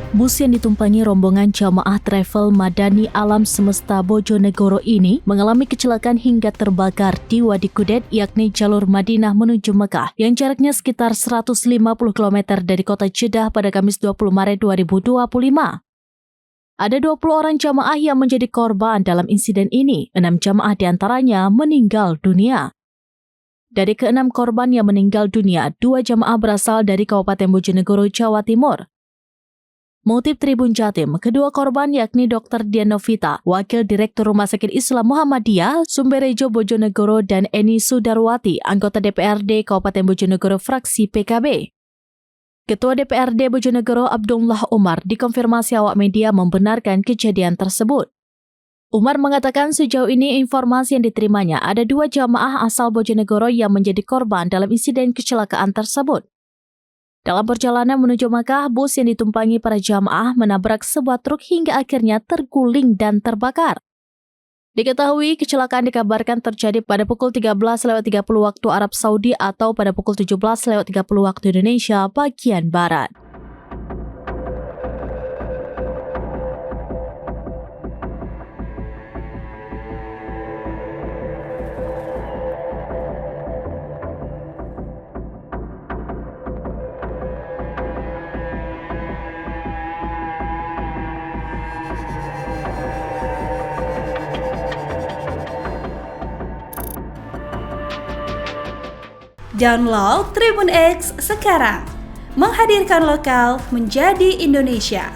Bus yang ditumpangi rombongan jamaah travel Madani Alam Semesta Bojonegoro ini mengalami kecelakaan hingga terbakar di Wadi Kudet, yakni jalur Madinah menuju Mekah yang jaraknya sekitar 150 km dari kota Jeddah pada Kamis 20 Maret 2025. Ada 20 orang jamaah yang menjadi korban dalam insiden ini. 6 jamaah diantaranya meninggal dunia. Dari ke-6 korban yang meninggal dunia, 2 jamaah berasal dari Kabupaten Bojonegoro, Jawa Timur. Mengutip Tribun Jatim, kedua korban yakni Dr. Dian Novita, Wakil Direktur Rumah Sakit Islam Muhammadiyah, Sumberejo Bojonegoro, dan Eni Sudarwati, anggota DPRD Kabupaten Bojonegoro fraksi PKB. Ketua DPRD Bojonegoro Abdullah Umar dikonfirmasi awak media membenarkan kejadian tersebut. Umar mengatakan sejauh ini informasi yang diterimanya ada 2 jamaah asal Bojonegoro yang menjadi korban dalam insiden kecelakaan tersebut. Dalam perjalanan menuju Makkah, bus yang ditumpangi para jamaah menabrak sebuah truk hingga akhirnya terguling dan terbakar. Diketahui kecelakaan dikabarkan terjadi pada pukul 13.30 waktu Arab Saudi atau pada pukul 17.30 waktu Indonesia bagian Barat. Download Tribun X sekarang, menghadirkan lokal menjadi Indonesia.